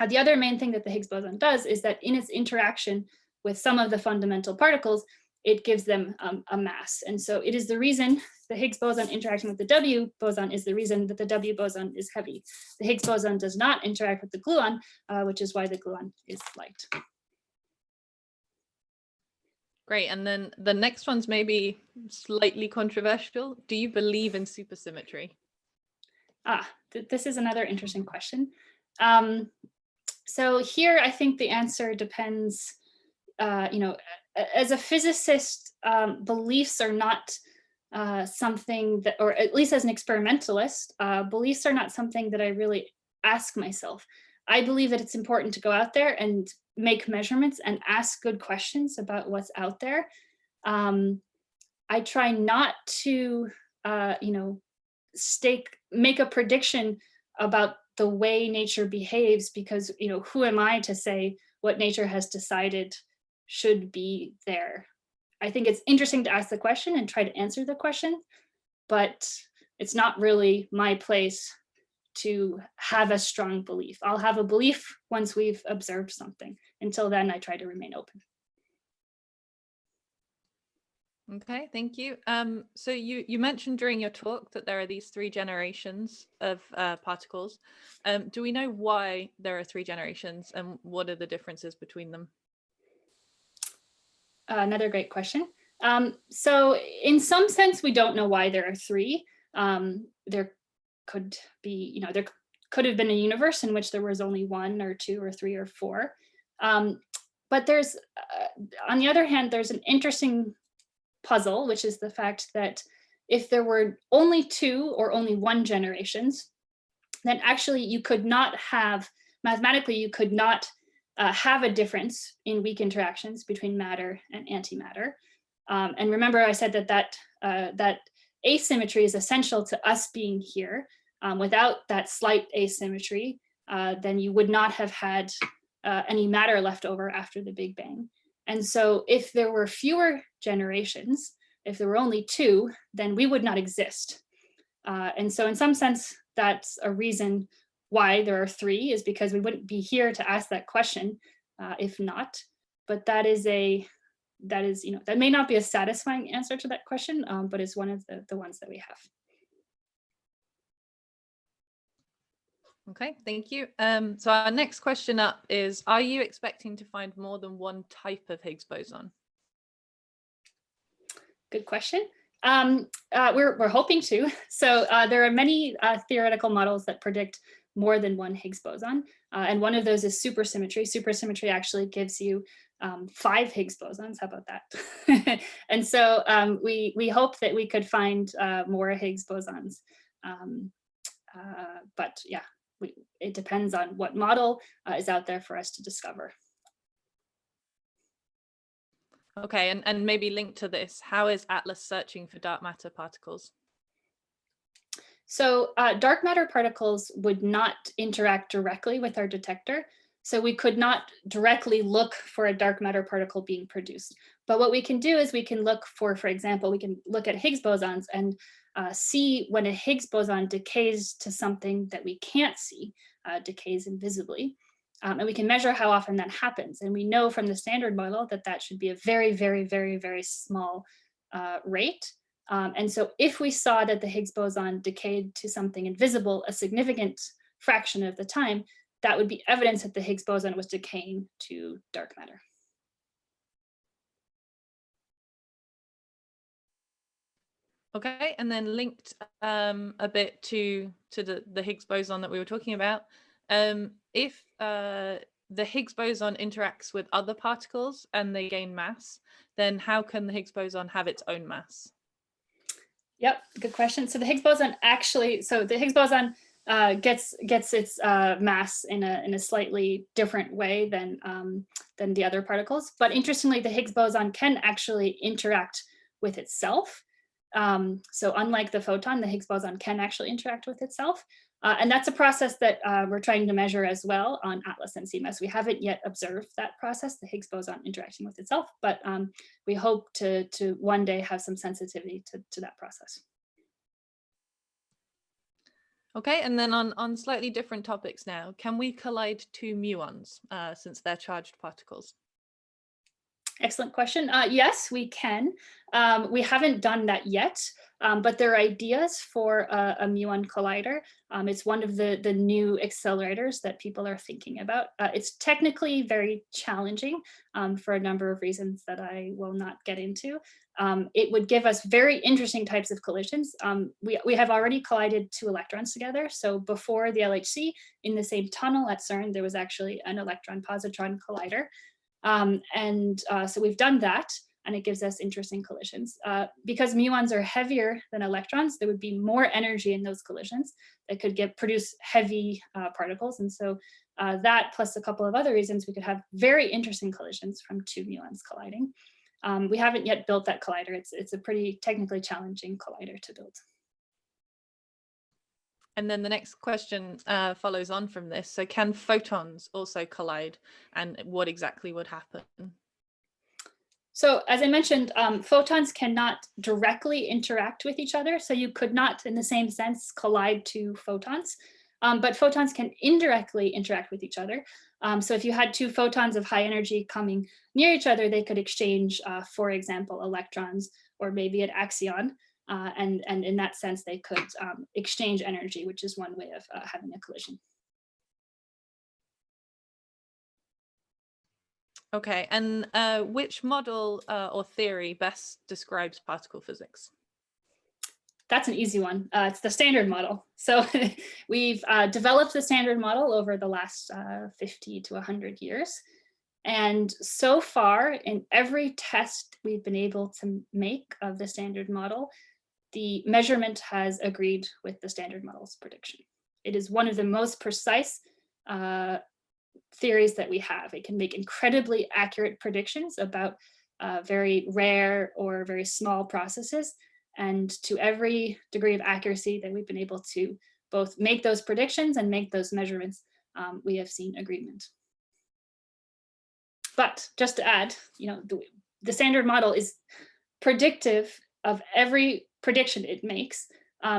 The other main thing that the Higgs boson does is that in its interaction with some of the fundamental particles, it gives them a mass. And so it is the reason the Higgs boson interacting with the W boson is the reason that the W boson is heavy. The Higgs boson does not interact with the gluon, which is why the gluon is light. Great, and then the next one's maybe slightly controversial. Do you believe in supersymmetry? This is another interesting question. So here, I think the answer depends, as a physicist, beliefs are not something that, or at least as an experimentalist, beliefs are not something that I really ask myself. I believe that it's important to go out there and make measurements and ask good questions about what's out there. I try not to, make a prediction about the way nature behaves, because, who am I to say what nature has decided should be there? I think it's interesting to ask the question and try to answer the question, but it's not really my place to have a strong belief. I'll have a belief once we've observed something. Until then, I try to remain open. Okay, thank you. So you mentioned during your talk that there are these 3 generations of particles. Do we know why there are 3 generations, and what are the differences between them? Another great question. So in some sense, we don't know why there are 3. There could be, there could have been a universe in which there was only 1 or 2 or 3 or 4. But there's, on the other hand, there's an interesting puzzle, which is the fact that if there were only 2 or only 1 generations, then actually you could not have, mathematically, you could not have a difference in weak interactions between matter and antimatter. And remember, I said that asymmetry is essential to us being here. Without that slight asymmetry, then you would not have had any matter left over after the Big Bang. And so if there were fewer generations, if there were only 2, then we would not exist. And so in some sense, that's a reason why there are 3, is because we wouldn't be here to ask that question if not. But that is a that is, that may not be a satisfying answer to that question, but it's one of the ones that we have. Okay, thank you. So our next question up is, are you expecting to find more than one type of Higgs boson? Good question. We're hoping to. So there are many theoretical models that predict more than one Higgs boson. And one of those is supersymmetry. Supersymmetry actually gives you 5 Higgs bosons. How about that? And so we hope that we could find more Higgs bosons. But yeah, it depends on what model is out there for us to discover. Okay, and maybe linked to this, how is ATLAS searching for dark matter particles? So dark matter particles would not interact directly with our detector. So we could not directly look for a dark matter particle being produced. But what we can do is we can look for example, we can look at Higgs bosons and see when a Higgs boson decays to something that we can't see, decays invisibly. And we can measure how often that happens. And we know from the standard model that that should be a very, very, very, very small rate. And so if we saw that the Higgs boson decayed to something invisible a significant fraction of the time, that would be evidence that the Higgs boson was decaying to dark matter. Okay, and then linked a bit to the Higgs boson that we were talking about. If the Higgs boson interacts with other particles and they gain mass, then how can the Higgs boson have its own mass? Yep, good question. So the Higgs boson actually, the Higgs boson gets its mass in a slightly different way than the other particles. But interestingly, the Higgs boson can actually interact with itself. So unlike the photon, the Higgs boson can actually interact with itself. And that's a process that we're trying to measure as well on ATLAS and CMS. We haven't yet observed that process, the Higgs boson interacting with itself, but we hope to one day have some sensitivity to that process. Okay, and then on slightly different topics now, can we collide 2 muons since they're charged particles? Excellent question. Yes, we can. We haven't done that yet, but there are ideas for a muon collider. It's one of the new accelerators that people are thinking about. It's technically very challenging for a number of reasons that I will not get into. It would give us very interesting types of collisions. We have already collided 2 electrons together. So before the LHC, in the same tunnel at CERN, there was actually an electron-positron collider. So we've done that, and it gives us interesting collisions. Because muons are heavier than electrons, there would be more energy in those collisions that could produce heavy particles. And so that plus a couple of other reasons, we could have very interesting collisions from 2 muons colliding. We haven't yet built that collider. It's a pretty technically challenging collider to build. And then the next question follows on from this. So can photons also collide, and what exactly would happen? So as I mentioned, photons cannot directly interact with each other. So you could not, in the same sense, collide 2 photons. But photons can indirectly interact with each other. So if you had 2 photons of high energy coming near each other, they could exchange, for example, electrons, or maybe an axion. And in that sense, they could exchange energy, which is one way of having a collision. Okay, and which model or theory best describes particle physics? That's an easy one. It's the standard model. So we've developed the standard model over the last 50 to 100 years. And so far, in every test we've been able to make of the standard model, the measurement has agreed with the standard model's prediction. It is one of the most precise theories that we have. It can make incredibly accurate predictions about very rare or very small processes. And to every degree of accuracy that we've been able to both make those predictions and make those measurements, we have seen agreement. But just to add, the standard model is predictive of every prediction it makes.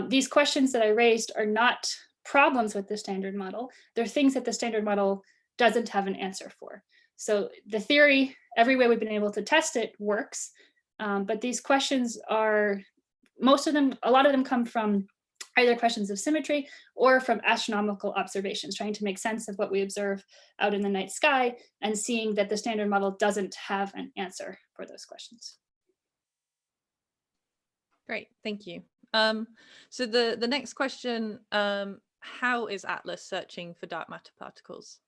These questions that I raised are not problems with the standard model. They're things that the standard model doesn't have an answer for. So the theory, every way we've been able to test it works, but these questions are, a lot of them come from either questions of symmetry or from astronomical observations, trying to make sense of what we observe out in the night sky and seeing that the standard model doesn't have an answer for those questions. Great, thank you. So the next question, how is ATLAS searching for dark matter particles?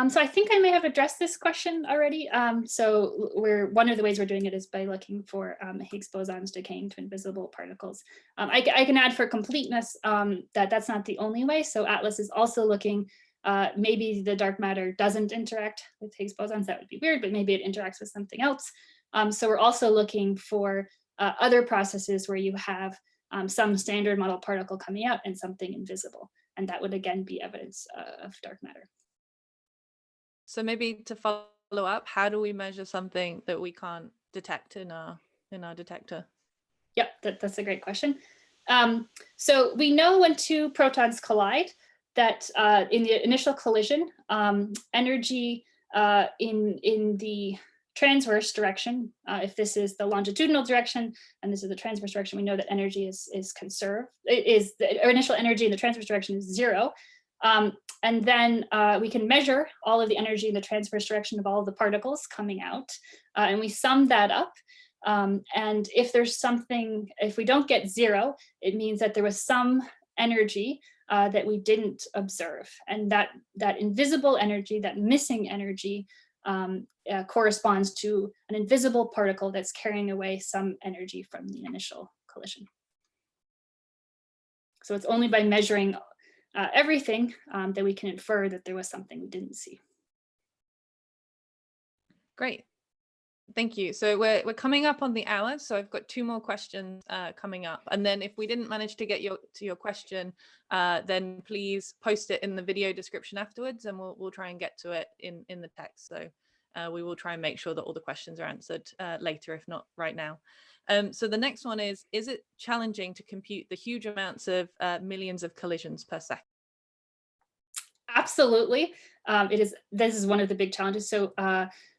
So I think I may have addressed this question already. So one of the ways we're doing it is by looking for Higgs bosons decaying to invisible particles. I can add for completeness that that's not the only way. So ATLAS is also looking, maybe the dark matter doesn't interact with Higgs bosons. That would be weird, but maybe it interacts with something else. So we're also looking for other processes where you have some standard model particle coming out and something invisible. And that would again be evidence of dark matter. So maybe to follow up, how do we measure something that we can't detect in our detector? Yep, that's a great question. So we know when two protons collide that in the initial collision, energy in the transverse direction, if this is the longitudinal direction and this is the transverse direction, we know that energy is conserved. The initial energy in the transverse direction is 0. And then we can measure all of the energy in the transverse direction of all of the particles coming out, and we sum that up. And if there's something, if we don't get 0, it means that there was some energy that we didn't observe. And that invisible energy, that missing energy, corresponds to an invisible particle that's carrying away some energy from the initial collision. So it's only by measuring everything that we can infer that there was something we didn't see. Great, thank you. So we're coming up on the hour, so I've got 2 more questions coming up, and then if we didn't manage to get to your question, then please post it in the video description afterwards, and we'll try and get to it in the text. So we will try and make sure that all the questions are answered later, if not right now. So the next one is it challenging to compute the huge amounts of millions of collisions per second? Absolutely. It is. This is one of the big challenges.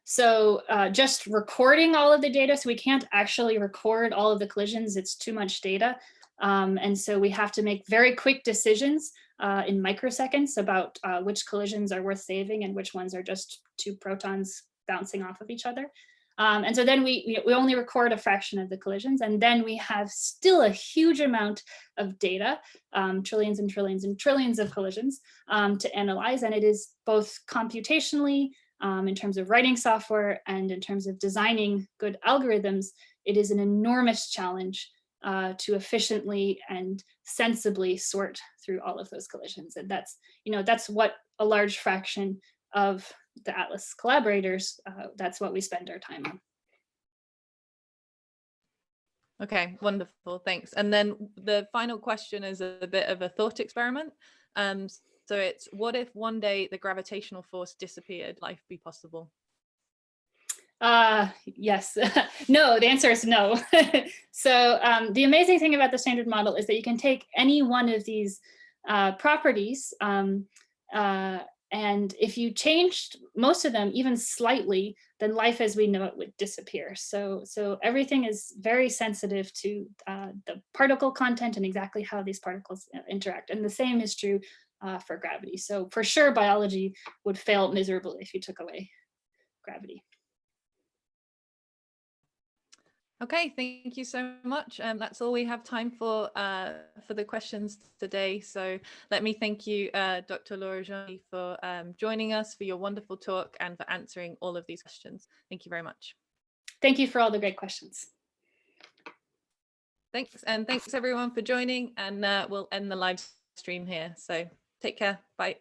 So just recording all of the data, so we can't actually record all of the collisions. It's too much data. And so we have to make very quick decisions in microseconds about which collisions are worth saving and which ones are just 2 protons bouncing off of each other. And so then we only record a fraction of the collisions, and then we have still a huge amount of data, trillions and trillions and trillions of collisions to analyze. And it is both computationally, in terms of writing software and in terms of designing good algorithms, it is an enormous challenge to efficiently and sensibly sort through all of those collisions. And that's what a large fraction of the ATLAS collaborators, that's what we spend our time on. Okay, wonderful, thanks. And then the final question is a bit of a thought experiment. So it's, what if one day the gravitational force disappeared? Life be possible? Yes. No, the answer is no. So the amazing thing about the standard model is that you can take any one of these properties, and if you changed most of them even slightly, then life as we know it would disappear. So everything is very sensitive to the particle content and exactly how these particles interact. And the same is true for gravity. So for sure, biology would fail miserably if you took away gravity. Okay, thank you so much. That's all we have time for the questions today. So let me thank you, Dr. Laura Jeanty, for joining us, for your wonderful talk, and for answering all of these questions. Thank you very much. Thank you for all the great questions. Thanks, and thanks everyone for joining, and we'll end the live stream here. So take care, bye.